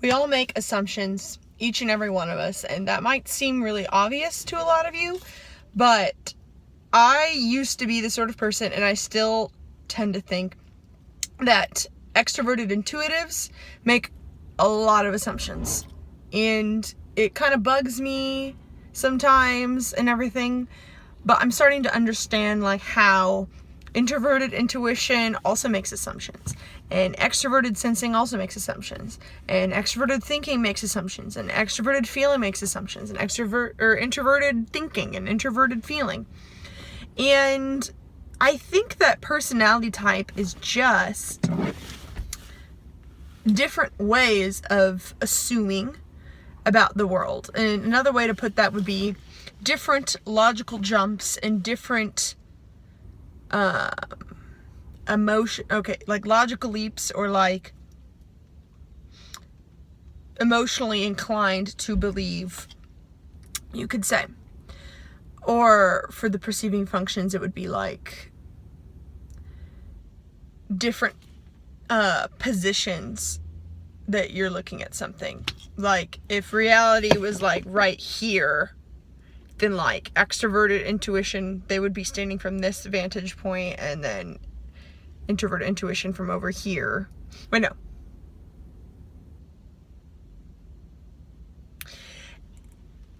We all make assumptions, each and every one of us, and that might seem really obvious to a lot of you, but I used to be the sort of person, and I still tend to think, that extroverted intuitives make a lot of assumptions. And it kind of bugs me sometimes and everything, but I'm starting to understand like how introverted intuition also makes assumptions, and extroverted sensing also makes assumptions, and extroverted thinking makes assumptions, and extroverted feeling makes assumptions, and introverted thinking and introverted feeling. And I think that personality type is just different ways of assuming about the world. And another way to put that would be different logical jumps and different like logical leaps, or like emotionally inclined to believe, you could say. Or for the perceiving functions, it would be like different positions that you're looking at something. Like if reality was like right here, then like extroverted intuition, they would be standing from this vantage point, and then introverted intuition from over here. Wait, no.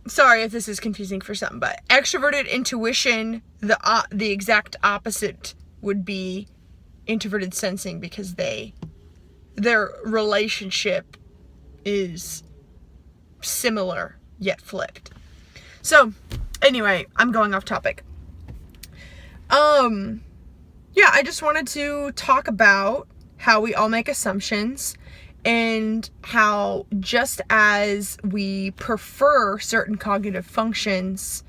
Sorry if this is confusing for some, but extroverted intuition, the exact opposite would be introverted sensing, because their relationship is similar yet flipped. So anyway, I'm going off topic. Yeah, I just wanted to talk about how we all make assumptions, and how just as we prefer certain cognitive functions,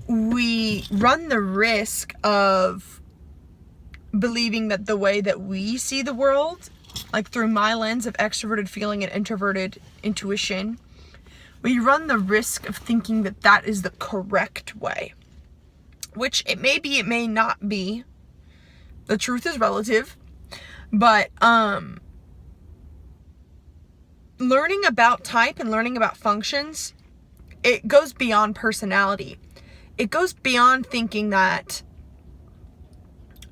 we run the risk of believing that the way that we see the world, like through my lens of extroverted feeling and introverted intuition, we run the risk of thinking that that is the correct way. Which it may be, it may not be. The truth is relative. But learning about type and learning about functions, it goes beyond personality. It goes beyond thinking that,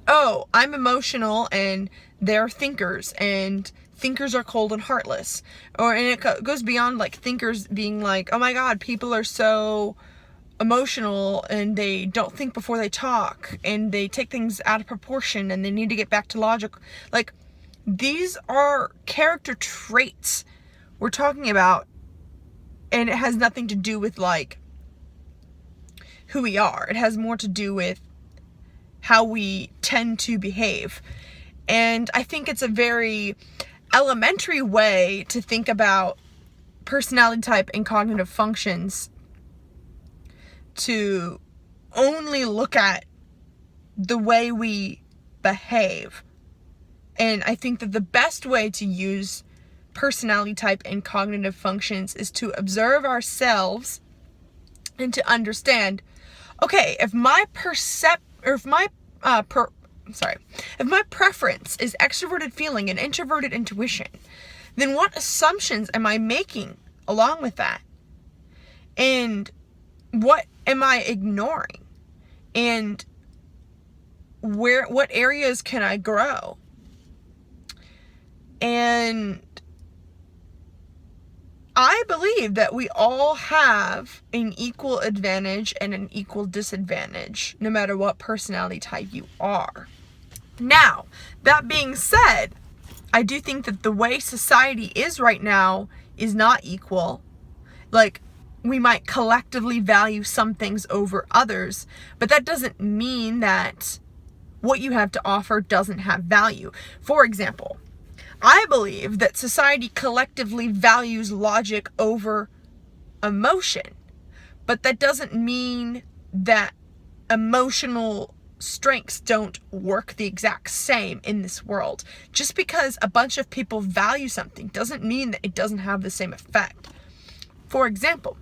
oh, I'm emotional and they're thinkers, and thinkers are cold and heartless. And it goes beyond like thinkers being like, oh my God, people are so emotional and they don't think before they talk, and they take things out of proportion, and they need to get back to logic. Like, these are character traits we're talking about, and it has nothing to do with like who we are. It has more to do with how we tend to behave. And I think it's a very elementary way to think about personality type and cognitive functions, to only look at the way we behave. And I think that the best way to use personality type and cognitive functions is to observe ourselves and to understand, okay, if my preference is extroverted feeling and introverted intuition, then what assumptions am I making along with that? And what am I ignoring? And what areas can I grow? And I believe that we all have an equal advantage and an equal disadvantage, no matter what personality type you are. Now, that being said, I do think that the way society is right now is not equal. Like, we might collectively value some things over others, but that doesn't mean that what you have to offer doesn't have value. For example, I believe that society collectively values logic over emotion, but that doesn't mean that emotional strengths don't work the exact same in this world. Just because a bunch of people value something doesn't mean that it doesn't have the same effect. For example,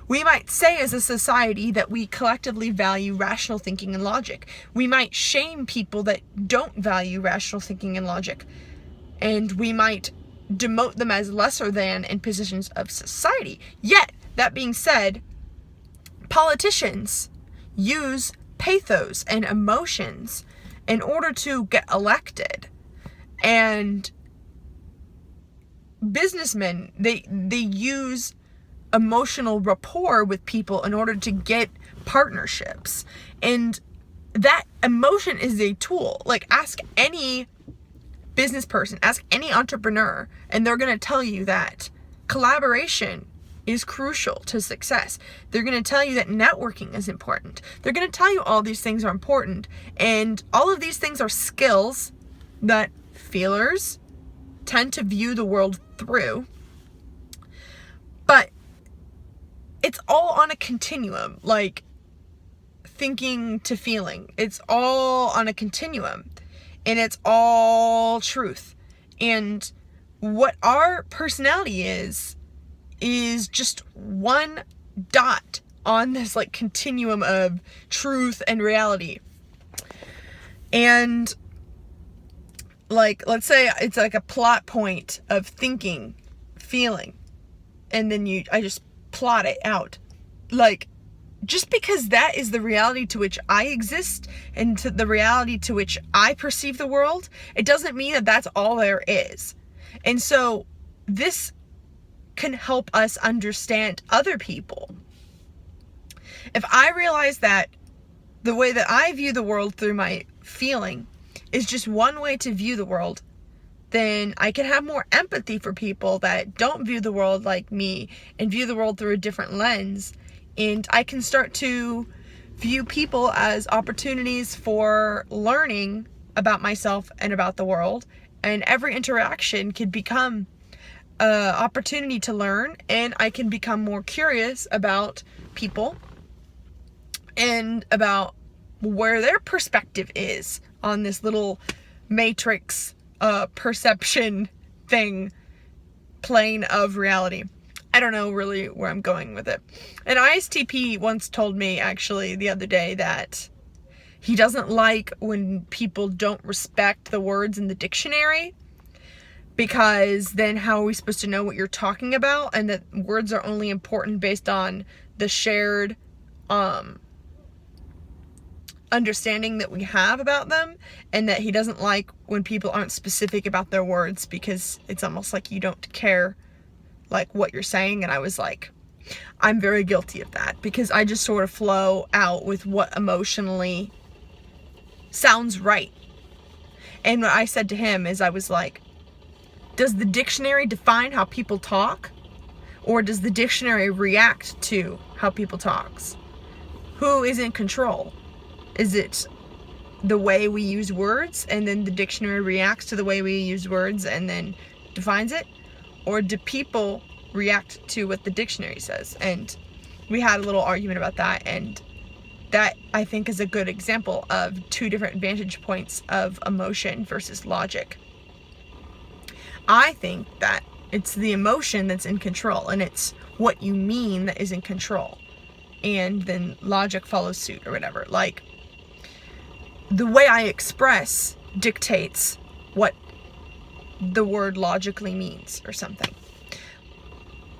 we might say as a society that we collectively value rational thinking and logic. We might shame people that don't value rational thinking and logic. And we might demote them as lesser than in positions of society. Yet, that being said, politicians use pathos and emotions in order to get elected. And businessmen, they use emotional rapport with people in order to get partnerships. And that emotion is a tool. Like, ask any business person, ask any entrepreneur, and they're going to tell you that collaboration is crucial to success. They're going to tell you that networking is important. They're going to tell you all these things are important. And all of these things are skills that feelers tend to view the world through. But it's all on a continuum, like thinking to feeling. It's all on a continuum, and it's all truth. And what our personality is just one dot on this like continuum of truth and reality. And like, let's say it's like a plot point of thinking, feeling, and then I just plot it out. Like, just because that is the reality to which I exist and to the reality to which I perceive the world, it doesn't mean that that's all there is. And so this can help us understand other people. If I realize that the way that I view the world through my feeling is just one way to view the world, then I can have more empathy for people that don't view the world like me and view the world through a different lens. And I can start to view people as opportunities for learning about myself and about the world. And every interaction could become an opportunity to learn, and I can become more curious about people and about where their perspective is on this little matrix perception thing, plane of reality. I don't know really where I'm going with it. An ISTP once told me, actually, the other day, that he doesn't like when people don't respect the words in the dictionary, because then how are we supposed to know what you're talking about? And that words are only important based on the shared understanding that we have about them, and that he doesn't like when people aren't specific about their words, because it's almost like you don't care like what you're saying. And I was like, I'm very guilty of that, because I just sort of flow out with what emotionally sounds right. And what I said to him is, I was like, does the dictionary define how people talk, or does the dictionary react to how people talks? Who is in control? Is it the way we use words, and then the dictionary reacts to the way we use words and then defines it? Or do people react to what the dictionary says? And we had a little argument about that, and that, I think, is a good example of two different vantage points of emotion versus logic. I think that it's the emotion that's in control, and it's what you mean that is in control. And then logic follows suit, or whatever. Like, the way I express dictates what the word logically means, or something.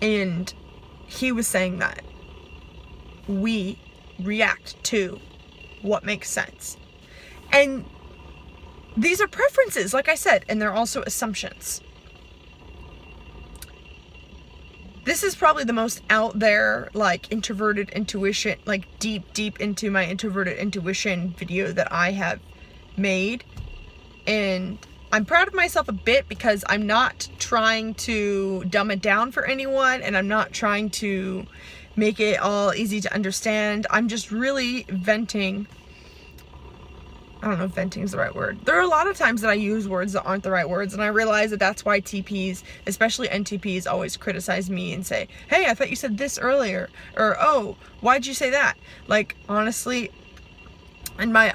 And he was saying that we react to what makes sense. And these are preferences, like I said, and they're also assumptions. This is probably the most out there, like, introverted intuition, like deep into my introverted intuition video that I have made. And I'm proud of myself a bit, because I'm not trying to dumb it down for anyone, and I'm not trying to make it all easy to understand. I'm just really venting. I don't know if venting is the right word. There are a lot of times that I use words that aren't the right words, and I realize that that's why TPs, especially NTPs, always criticize me and say, hey, I thought you said this earlier, or, oh, why'd you say that? Like, honestly, in my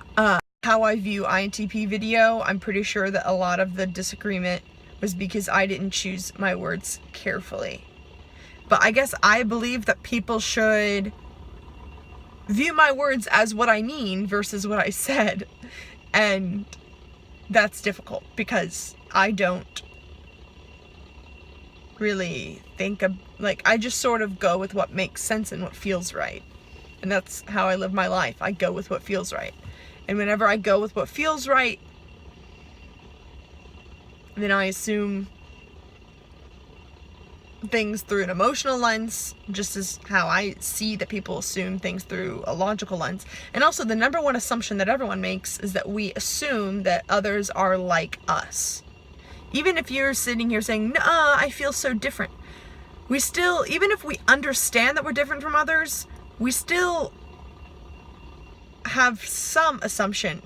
how I view INTP video, I'm pretty sure that a lot of the disagreement was because I didn't choose my words carefully. But I guess I believe that people should view my words as what I mean versus what I said. And that's difficult, because I don't really think of, like, I just sort of go with what makes sense and what feels right. And that's how I live my life. I go with what feels right. And whenever I go with what feels right, then I assume things through an emotional lens, just as how I see that people assume things through a logical lens. And also, the number one assumption that everyone makes is that we assume that others are like us. Even if you're sitting here saying, "Nah, I feel so different," we still, even if we understand that we're different from others, we still have some assumption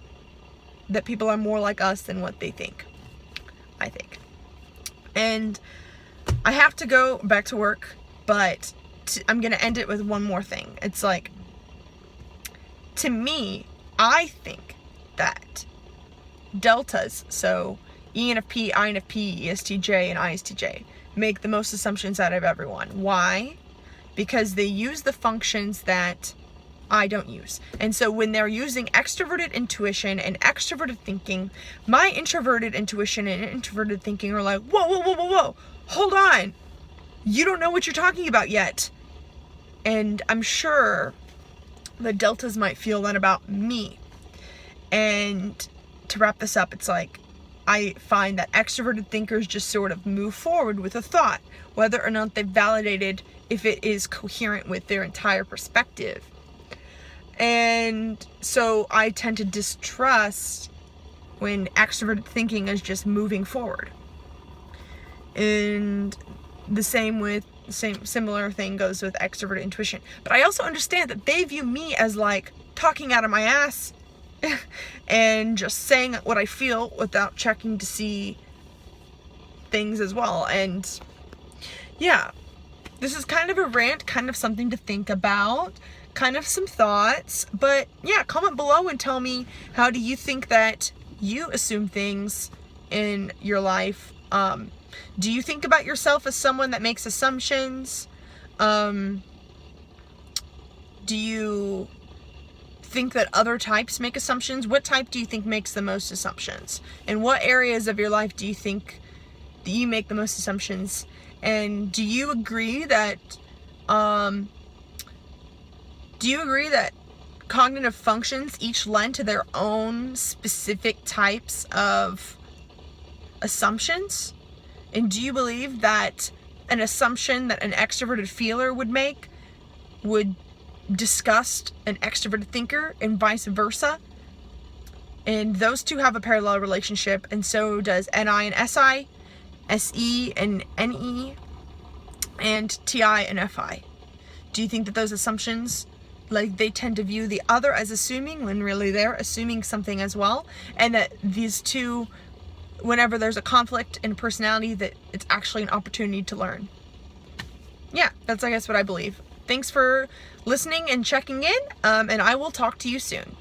that people are more like us than what they think, I think. And I have to go back to work, but I'm going to end it with one more thing. It's like, to me, I think that deltas, so ENFP, INFP, ESTJ, and ISTJ, make the most assumptions out of everyone. Why? Because they use the functions that I don't use. And so when they're using extroverted intuition and extroverted thinking, my introverted intuition and introverted thinking are like, whoa, whoa, whoa, whoa, whoa, hold on. You don't know what you're talking about yet. And I'm sure the deltas might feel that about me. And to wrap this up, it's like, I find that extroverted thinkers just sort of move forward with a thought, whether or not they've validated if it is coherent with their entire perspective. And so I tend to distrust when extroverted thinking is just moving forward. And the similar thing goes with extroverted intuition. But I also understand that they view me as like talking out of my ass and just saying what I feel without checking to see things as well. And yeah, this is kind of a rant, kind of something to think about, kind of some thoughts. But yeah, comment below and tell me, how do you think that you assume things in your life? Do you think about yourself as someone that makes assumptions? Do you think that other types make assumptions? What type do you think makes the most assumptions? In what areas of your life do you think that you make the most assumptions? And do you agree that cognitive functions each lend to their own specific types of assumptions? And do you believe that an assumption that an extroverted feeler would make would disgust an extroverted thinker, and vice versa? And those two have a parallel relationship, and so does NI and SI, SE and NE, and TI and FI. Do you think that those assumptions, like, they tend to view the other as assuming when really they're assuming something as well, and that these two, whenever there's a conflict in personality, that it's actually an opportunity to learn? Yeah, that's, I guess, what I believe. Thanks for listening and checking in, and I will talk to you soon.